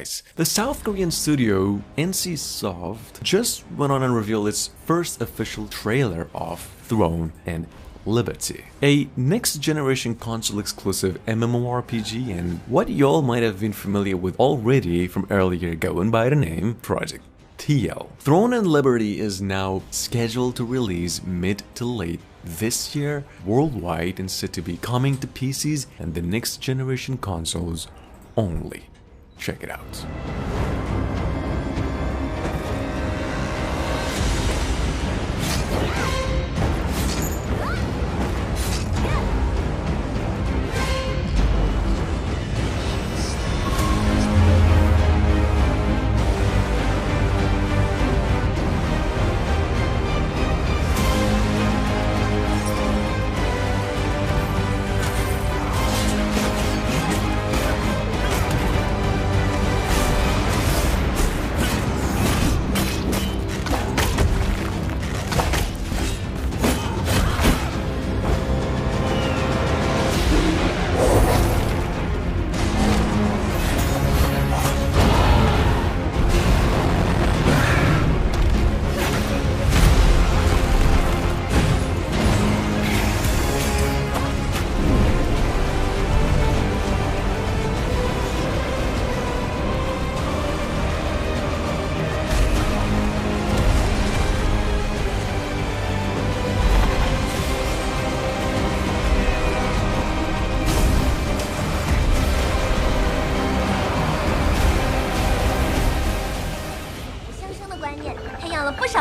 guys. The South Korean studio NCSoft just went on and revealed its first official trailer of Throne and Liberty, a next-generation console-exclusive MMORPG and what y'all might have been familiar with already from earlier going by the name Project TL. Throne and Liberty is now scheduled to release mid to late this year worldwide and said to be coming to PCs and the next-generation consoles only. Check it out.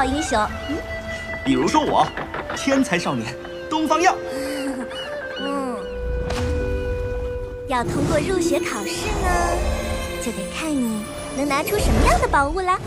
英雄，比如说我，天才少年东方耀。要通过入学考试呢，就得看你能拿出什么样的宝物啦。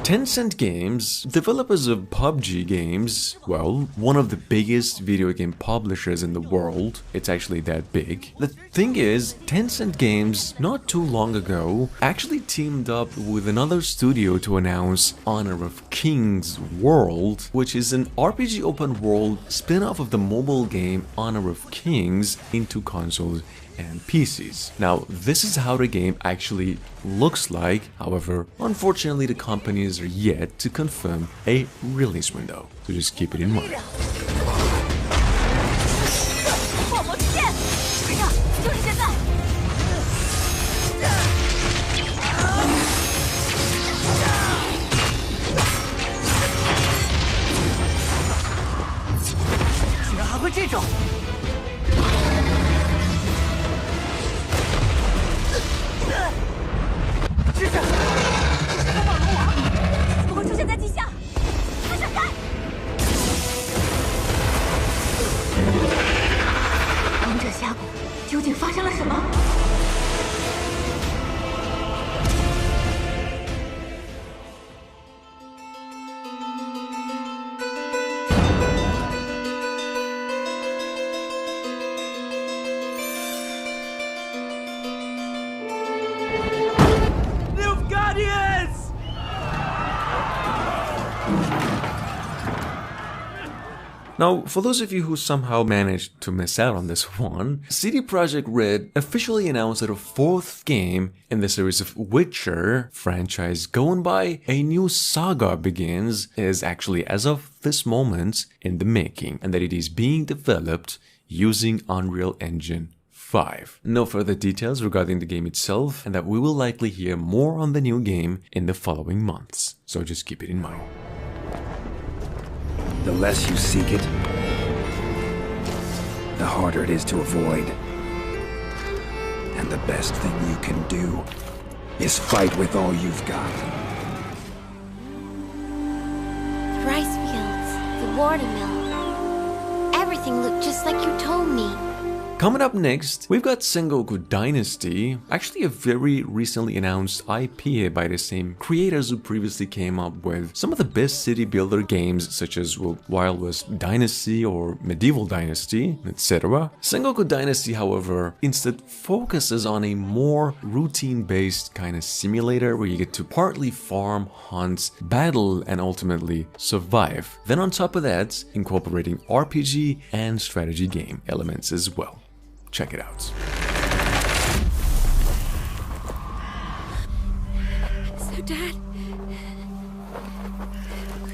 Tencent Games, developers of PUBG games, well, one of the biggest video game publishers in the world. It's actually that big. The thing is, Tencent Games, not too long ago, actually teamed up with another studio to announce Honor of Kings World, which is an RPG open world spin-off of the mobile game Honor of Kings into consoles and PCs. Now, this is how the game actually looks like. However, unfortunately, the companies are yet to confirm a release window, so just keep it in mind. Now, for those of you who somehow managed to miss out on this one, CD Projekt Red officially announced that a fourth game in the series of Witcher franchise going by a new saga begins is actually, as of this moment, in the making, and that it is being developed using Unreal Engine 5. No further details regarding the game itself, and that we will likely hear more on the new game in the following months, so just keep it in mind. The less you seek it, the harder it is to avoid. And the best thing you can do is fight with all you've got. The rice fields, the watermill, everything looked just like you told me. Coming up next, we've got Sengoku Dynasty, actually a very recently announced IP by the same creators who previously came up with some of the best city builder games such as Wild West Dynasty or Medieval Dynasty, etc. Sengoku Dynasty, however, instead focuses on a more routine-based kind of simulator where you get to partly farm, hunt, battle, and ultimately survive. Then on top of that, incorporating RPG and strategy game elements as well. Check it out.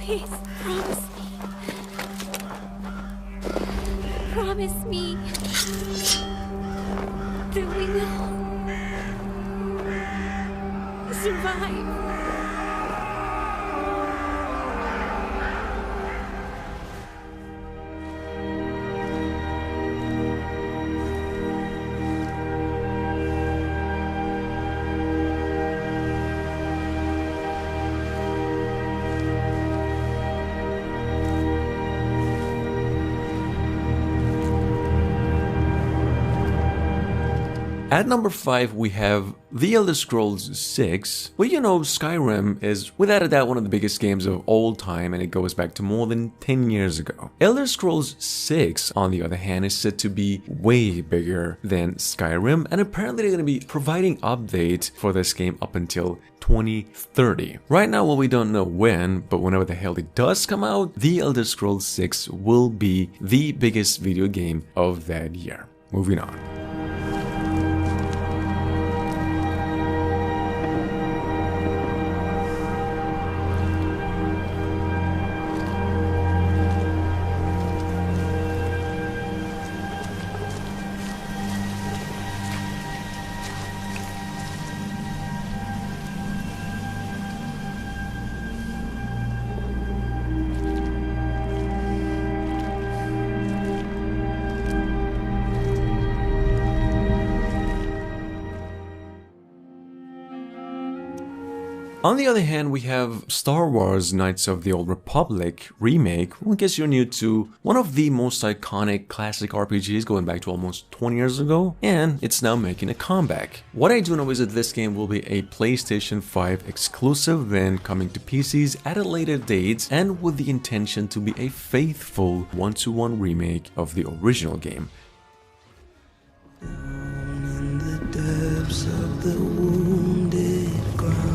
Please, promise me. Promise me that we will survive. At number 5, we have The Elder Scrolls 6. Well, you know, Skyrim is without a doubt one of the biggest games of all time, and it goes back to more than 10 years ago. Elder Scrolls 6, on the other hand, is said to be way bigger than Skyrim, and apparently they're going to be providing updates for this game up until 2030. Right now, well, we don't know when, but whenever the hell it does come out, The Elder Scrolls 6 will be the biggest video game of that year. Moving on. On the other hand, we have Star Wars Knights of the Old Republic remake. Well, in case you're new to one of the most iconic classic RPGs going back to almost 20 years ago, and it's now making a comeback. What I do know is that this game will be a PlayStation 5 exclusive, then coming to PCs at a later date, and with the intention to be a faithful one-to-one remake of the original game. Down in the depths of the wounded ground,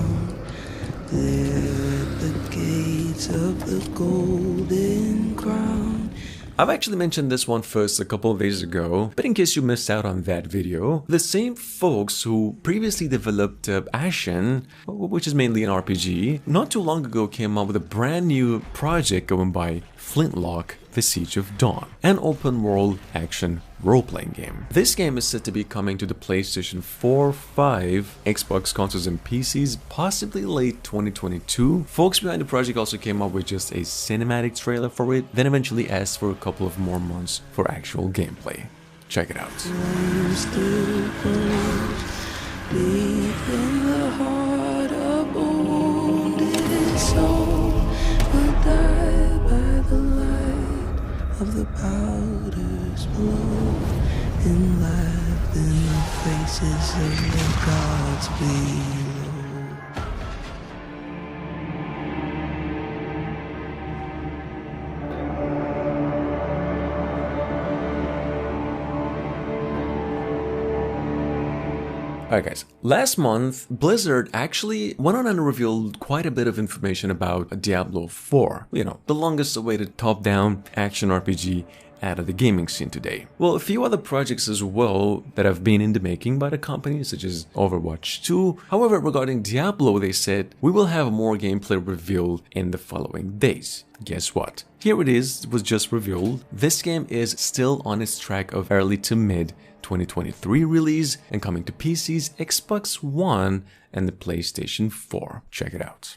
there at the gates of the golden crown. I've actually mentioned this one first a couple of days ago, but in case you missed out on that video, the same folks who previously developed Ashen, which is mainly an RPG, not too long ago came up with a brand new project going by Flintlock: The Siege of Dawn, an open-world action role-playing game. This game is said to be coming to the PlayStation 4, 5, Xbox consoles and PCs, possibly late 2022. Folks behind the project also came up with just a cinematic trailer for it, then eventually asked for a couple of more months for actual gameplay. Check it out. Still burns deep in the heart of a wounded soul, will die by the light of the powder's blow, and laugh in the faces of the gods below. Alright guys, last month Blizzard actually went on and revealed quite a bit of information about Diablo 4, you know, the longest awaited top-down action RPG out of the gaming scene today. Well, a few other projects as well that have been in the making by the company, such as Overwatch 2. However, regarding Diablo, they said, we will have more gameplay revealed in the following days. Guess what? Here it is, it was just revealed. This game is still on its track of early to mid 2023 release and coming to PCs, Xbox One, and the PlayStation 4. Check it out.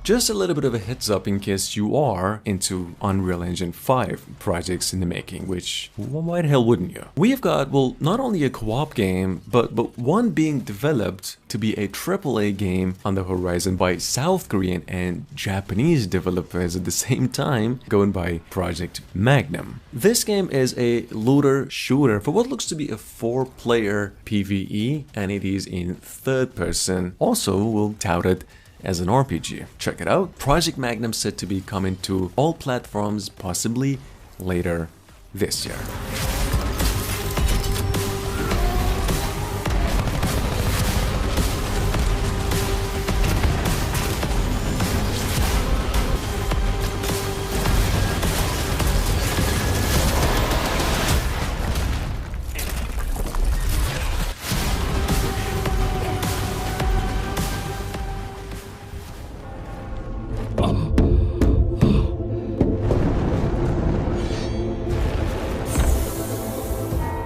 Just a little bit of a heads up in case you are into Unreal Engine 5 projects in the making, which why the hell wouldn't you? We've got, well, not only a co-op game, but one being developed to be a AAA game on the horizon by South Korean and Japanese developers at the same time, going by Project Magnum. This game is a looter shooter for what looks to be a 4-player PvE, and it is in third person. Also, we'll tout it as an RPG. Check it out. Project Magnum set to be coming to all platforms possibly later this year.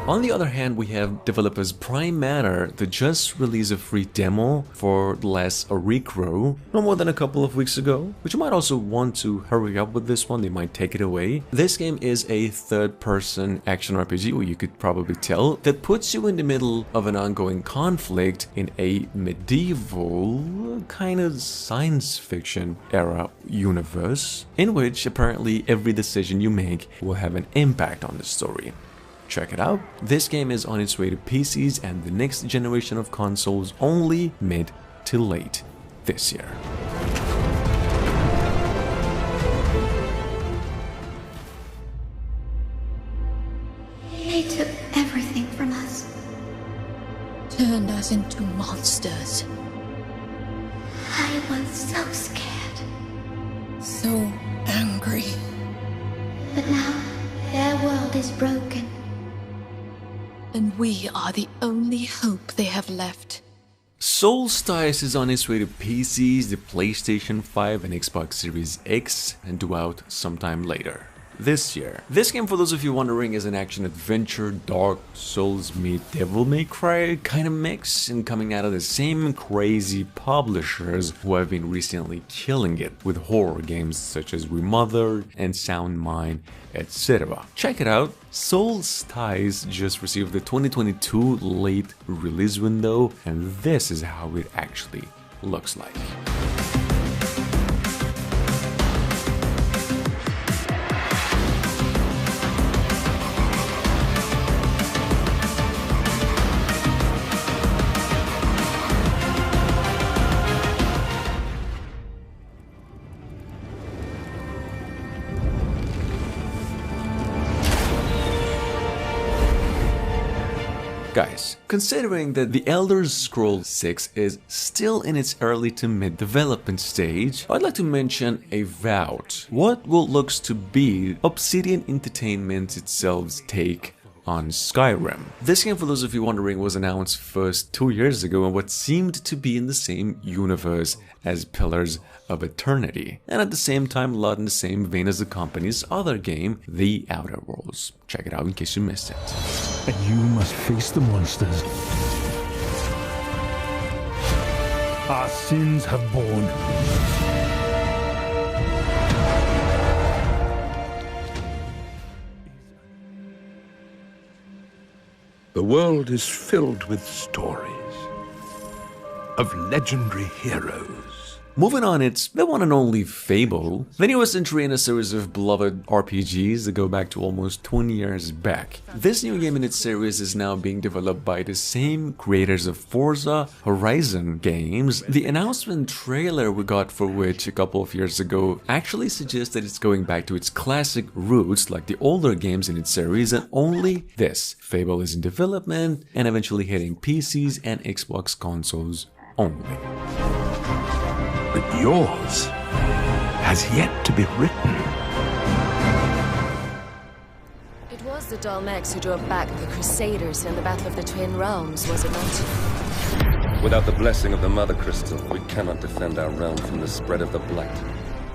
On the other hand, we have developers Prime Matter that just released a free demo for Last Recro no more than a couple of weeks ago, which you might also want to hurry up with this one, they might take it away. This game is a third-person action RPG, or you could probably tell, that puts you in the middle of an ongoing conflict in a medieval kind of science fiction era universe, in which apparently every decision you make will have an impact on the story. Check it out. This game is on its way to PCs and the next generation of consoles only mid to late this year. They took everything from us. Turned us into monsters. I was so scared. So angry. But now, their world is broken. And we are the only hope they have left. Solstice is on its way to PCs, the PlayStation 5 and Xbox Series X, and due out sometime later this year. This game, for those of you wondering, is an action-adventure, Dark Souls meet Devil May Cry kind of mix, and coming out of the same crazy publishers who have been recently killing it with horror games such as Remothered and Sound Mind, etc. Check it out. Solstice just received the 2022 late release window, and this is how it actually looks like. Guys, considering that The Elder Scrolls 6 is still in its early to mid development stage, I'd like to mention about what will looks to be Obsidian Entertainment itself's take on Skyrim. This game, for those of you wondering, was announced first 2 years ago in what seemed to be in the same universe as Pillars of Eternity, and at the same time a lot in the same vein as the company's other game, The Outer Worlds. Check it out in case you missed it. And you must face the monsters our sins have borne. The world is filled with stories of legendary heroes. Moving on, it's the one and only Fable, the newest entry in a series of beloved RPGs that go back to almost 20 years back. This new game in its series is now being developed by the same creators of Forza Horizon games. The announcement trailer we got for which a couple of years ago actually suggests that it's going back to its classic roots like the older games in its series, and only this, Fable is in development and eventually hitting PCs and Xbox consoles only. But yours has yet to be written. It was the Dalmex who drove back the Crusaders in the Battle of the Twin Realms, was it not? Without the blessing of the Mother Crystal, we cannot defend our realm from the spread of the Blight.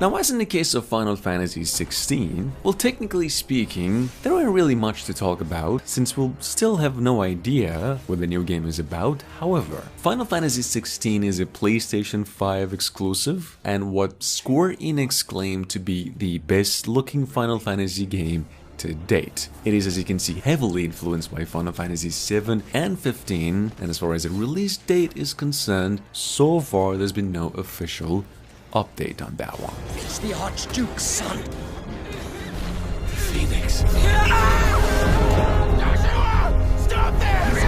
Now, as in the case of Final Fantasy XVI, well, technically speaking, there ain't really much to talk about, since we'll still have no idea what the new game is about. However, Final Fantasy XVI is a PlayStation 5 exclusive, and what Square Enix claimed to be the best-looking Final Fantasy game to date. It is, as you can see, heavily influenced by Final Fantasy VII and 15, and as far as a release date is concerned, so far there's been no official update on that one. It's the Archduke's son. Phoenix. Stop this!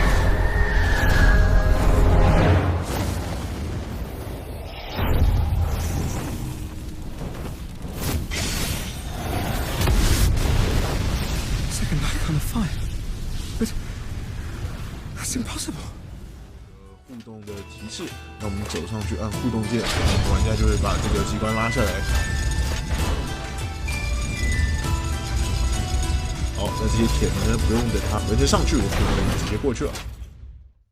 Second icon of fire. But that's impossible. 互动的提示，那我们走上去按互动键，玩家就会把这个机关拉下来。好，那这些铁门呢，不用等它人家上去，我可以直接过去了。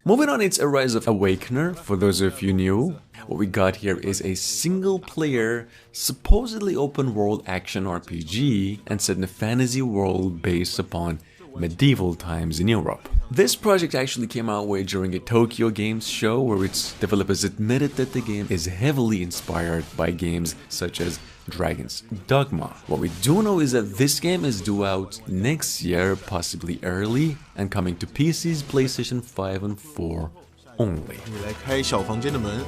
Moving on, it's A Rise of Awakener, for those of you new. What we got here is a single-player, supposedly open-world action RPG and set in a fantasy world based upon medieval times in Europe. This project actually came our way during a Tokyo Games show where its developers admitted that the game is heavily inspired by games such as Dragon's Dogma. What we do know is that this game is due out next year, possibly early, and coming to PCs, PlayStation 5 and 4 only. 你来开小房间的门，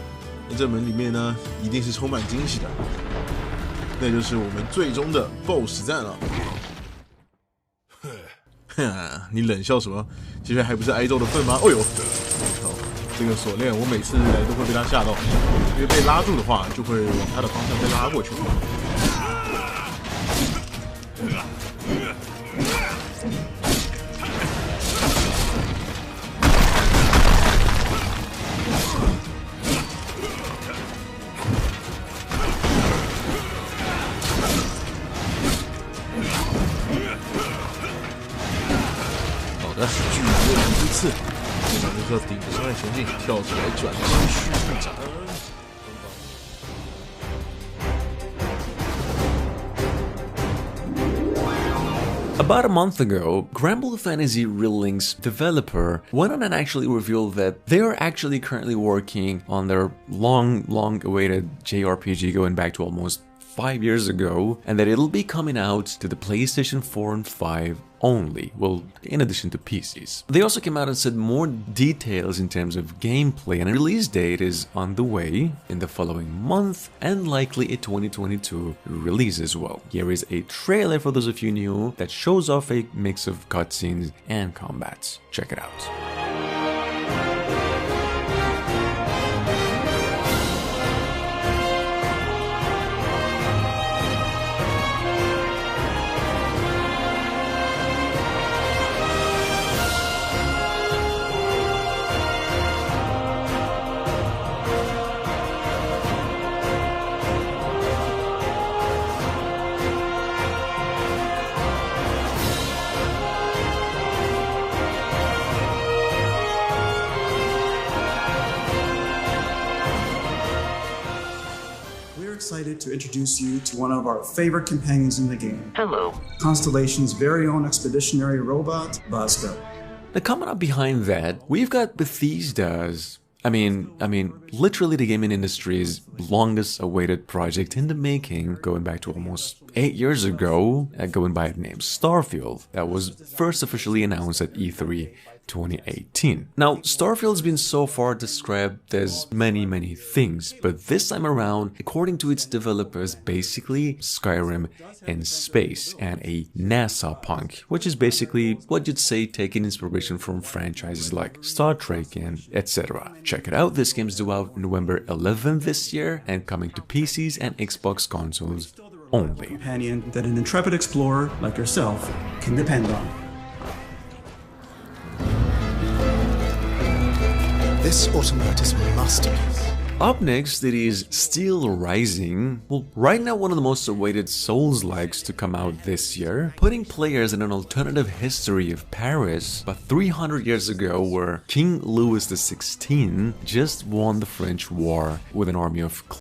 那这门里面呢，一定是充满惊喜的，那就是我们最终的 BOSS 战了。你冷笑什么？其实还不是挨揍的份吗？哦呦，这个锁链我每次来都会被他吓到，因为被拉住的话，就会往他的方向被拉过去。距离了一次，现在就要顶着伤害前进，跳起来转身续斩。About a month ago, Granblue Fantasy Reeling's developer went on and actually revealed that they are actually currently working on their long-awaited JRPG going back to almost 5 years ago, and that it'll be coming out to the PlayStation 4 and 5 only, well, in addition to PCs. They also came out and said more details in terms of gameplay, and a release date is on the way in the following month, and likely a 2022 release as well. Here is a trailer for those of you new that shows off a mix of cutscenes and combats. Check it out. Excited to introduce you to one of our favorite companions in the game. Hello. Constellation's very own expeditionary robot, Bosco. Now, coming up behind that, we've got Bethesda's, I mean, literally the gaming industry's longest awaited project in the making, going back to almost 8 years ago, going by the name Starfield, that was first officially announced at E3 2018. Now, Starfield's been so far described as many things, but this time around, according to its developers, basically Skyrim in space and a NASA punk, which is basically what you'd say taking inspiration from franchises like Star Trek and etc. Check it out, this game's due out November 11th this year and coming to PCs and Xbox consoles only. Companion that an intrepid explorer like yourself can depend on. This automat is a masterpiece. Up next, it is Steel Rising. Well, right now one of the most awaited Souls-likes to come out this year, putting players in an alternative history of Paris, but 300 years ago where King Louis XVI just won the French War with an army of